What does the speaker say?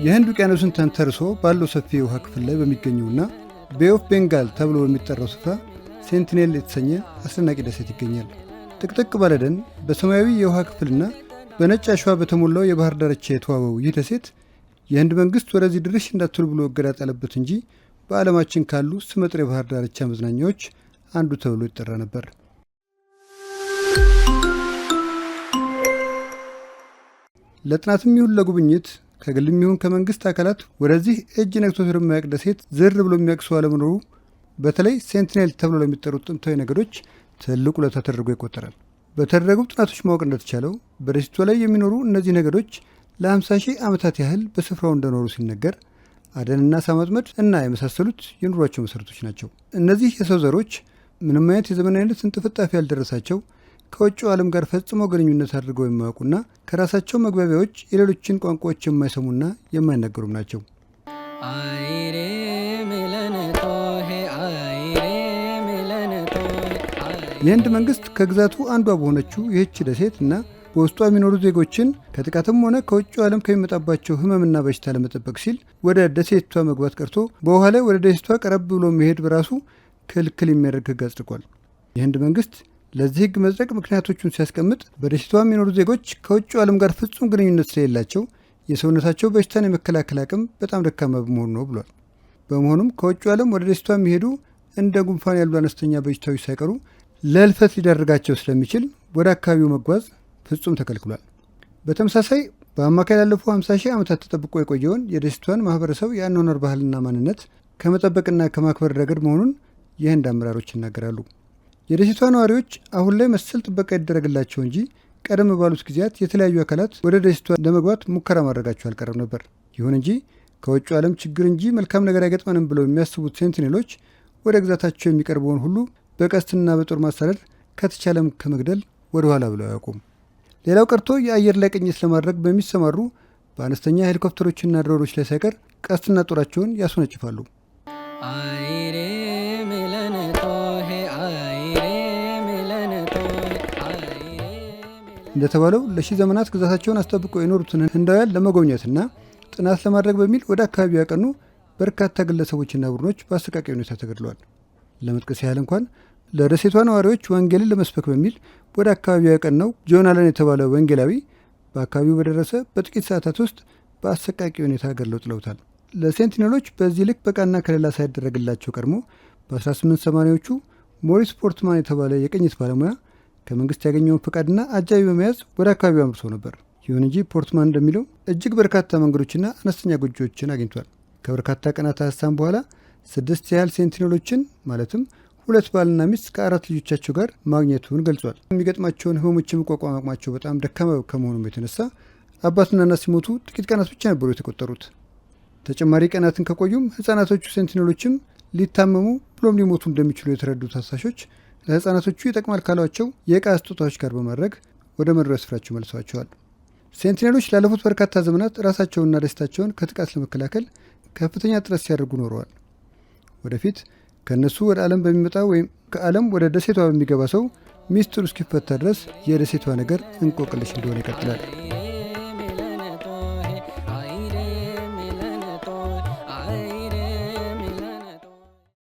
የህንድ ውቅያኖስን ተንተርሶ ባለው ሰፊ የውሃ ክፍል ላይ በሚገኘውና ቤይ ኦፍ ቤንጋል ተብሎ በሚጠራው ስፍራ ሴንቲኔል የተሰኘ አስደናቂ ደሴት ይገኛል። ጥቅጥቅ ባለ ደን በሰማያዊ የውሃ ክፍልና በነጭ አሸዋ በተሞላው የባህር ዳርቻ የተዋበው ይህ ደሴት የህንድ መንግሥት ወደዚህ ድርሽ እንዳትሉ ብሎ እገዳ ጣለበት እንጂ በዓለማችን ካሉ ስመጥር የባህር ዳርቻ መዝናኛዎች አንዱ ተብሎ ይጠራ ነበር። ለጥናትም ይሁን ለጉብኝት ከግልም ይሁን ከመንግሥት አካላት ወደዚህ እጅ ነክቶት ወደማያውቅ ደሴት ዝር ብሎ የሚያቅሰው አለመኖሩ በተለይ ሴንቲኔል ተብሎ ለሚጠሩት ጥንታዊ ነገዶች ትልቅ ውለታ ተደርጎ ይቆጠራል። በተደረጉ ጥናቶች ማወቅ እንደተቻለው በደሴቷ ላይ የሚኖሩ እነዚህ ነገዶች ለ50 ሺህ ዓመታት ያህል በስፍራው እንደኖሩ ሲነገር አደንና ዓሣ ማጥመድ እና የመሳሰሉት የኑሯቸው መሠረቶች ናቸው። እነዚህ የሰው ዘሮች ምንም አይነት የዘመናዊነት እንጥፍጣፊ ያልደረሳቸው ከውጭው ዓለም ጋር ፈጽመው ግንኙነት አድርገው የማያውቁና ከራሳቸው መግባቢያዎች የሌሎችን ቋንቋዎች የማይሰሙና የማይናገሩም ናቸው። የህንድ መንግሥት ከግዛቱ አንዷ በሆነችው ይህች ደሴት እና በውስጧ የሚኖሩ ዜጎችን ከጥቃትም ሆነ ከውጭው ዓለም ከሚመጣባቸው ሕመምና በሽታ ለመጠበቅ ሲል ወደ ደሴቷ መግባት ቀርቶ በውሃ ላይ ወደ ደሴቷ ቀረብ ብሎ መሄድ በራሱ ክልክል የሚያደርግ ሕግ አጽድቋል። የህንድ መንግሥት ለዚህ ሕግ መጽደቅ ምክንያቶቹን ሲያስቀምጥ በደሴቷ የሚኖሩ ዜጎች ከውጭው ዓለም ጋር ፍጹም ግንኙነት ስለሌላቸው የሰውነታቸው በሽታን የመከላከል አቅም በጣም ደካማ በመሆኑ ነው ብሏል። በመሆኑም ከውጭው ዓለም ወደ ደሴቷ የሚሄዱ እንደ ጉንፋን ያሉ አነስተኛ በሽታዎች ሳይቀሩ ለህልፈት ሊዳርጋቸው ስለሚችል ወደ አካባቢው መጓዝ ፍጹም ተከልክሏል። በተመሳሳይ በአማካይ ላለፉ 50 ሺህ ዓመታት ተጠብቆ የቆየውን የደሴቷን ማህበረሰብ የአኗኗር ባህልና ማንነት ከመጠበቅና ከማክበር ረገድ መሆኑን የህንድ አመራሮች ይናገራሉ። የደሴቷ ነዋሪዎች አሁን ላይ መሰል ጥበቃ ይደረግላቸው እንጂ ቀደም ባሉት ጊዜያት የተለያዩ አካላት ወደ ደሴቷ ለመግባት ሙከራ ማድረጋቸው አልቀረም ነበር። ይሁን እንጂ ከውጭ ዓለም ችግር እንጂ መልካም ነገር አይገጥመንም ብለው የሚያስቡት ሴንቲኔሎች ወደ ግዛታቸው የሚቀርበውን ሁሉ በቀስትና በጦር ማሳደድ ከተቻለም ከመግደል ወደ ኋላ ብለው አያውቁም። ሌላው ቀርቶ የአየር ላይ ቅኝት ለማድረግ በሚሰማሩ በአነስተኛ ሄሊኮፕተሮችና ድሮኖች ላይ ሳይቀር ቀስትና ጦራቸውን ያስወነጭፋሉ። እንደተባለው ለሺህ ዘመናት ግዛታቸውን አስጠብቀው የኖሩትን ህንዳውያን ለመጎብኘትና ጥናት ለማድረግ በሚል ወደ አካባቢው ያቀኑ በርካታ ግለሰቦችና ቡድኖች በአሰቃቂ ሁኔታ ተገድለዋል። ለመጥቀስ ያህል እንኳን ለደሴቷ ነዋሪዎች ወንጌልን ለመስበክ በሚል ወደ አካባቢው ያቀናው ጆን አለን የተባለ ወንጌላዊ በአካባቢው በደረሰ በጥቂት ሰዓታት ውስጥ በአሰቃቂ ሁኔታ ገድለው ጥለውታል። ለሴንቲኔሎች በዚህ ልክ በቃና ከሌላ ሳይደረግላቸው ቀድሞ በ1880ዎቹ ሞሪስ ፖርትማን የተባለ የቅኝት ባለሙያ ከመንግስት ያገኘውን ፈቃድና አጃቢ በመያዝ ወደ አካባቢው አምርቶ ነበር። ይሁን እንጂ ፖርትማን እንደሚለው እጅግ በርካታ መንገዶችና አነስተኛ ጎጆዎችን አግኝቷል። ከበርካታ ቀናት ሀሳብ በኋላ 6 ያህል ሴንቲኔሎችን ማለትም 2 ባልና ሚስት ከ4 ልጆቻቸው ጋር ማግኘቱን ገልጿል። የሚገጥማቸውን ህመሞች የመቋቋም አቅማቸው በጣም ደካማ ከመሆኑም የተነሳ አባትና እናት ሲሞቱ ጥቂት ቀናት ብቻ ነበሩ የተቆጠሩት። ተጨማሪ ቀናትን ከቆዩም ህፃናቶቹ ሴንቲኔሎችም ሊታመሙ ብሎም ሊሞቱ እንደሚችሉ የተረዱት አሳሾች ለህፃናቶቹ ይጠቅማል ካሏቸው የዕቃ ስጦታዎች ጋር በማድረግ ወደ መኖሪያ ስፍራቸው መልሰዋቸዋል። ሴንቲኔሎች ላለፉት በርካታ ዘመናት ራሳቸውንና ደሴታቸውን ከጥቃት ለመከላከል ከፍተኛ ጥረት ሲያደርጉ ኖረዋል። ወደፊት ከእነሱ ወደ ዓለም በሚመጣ ወይም ከዓለም ወደ ደሴቷ በሚገባ ሰው ሚስጥሩ እስኪፈታ ድረስ የደሴቷ ነገር እንቆቅልሽ እንደሆነ ይቀጥላል።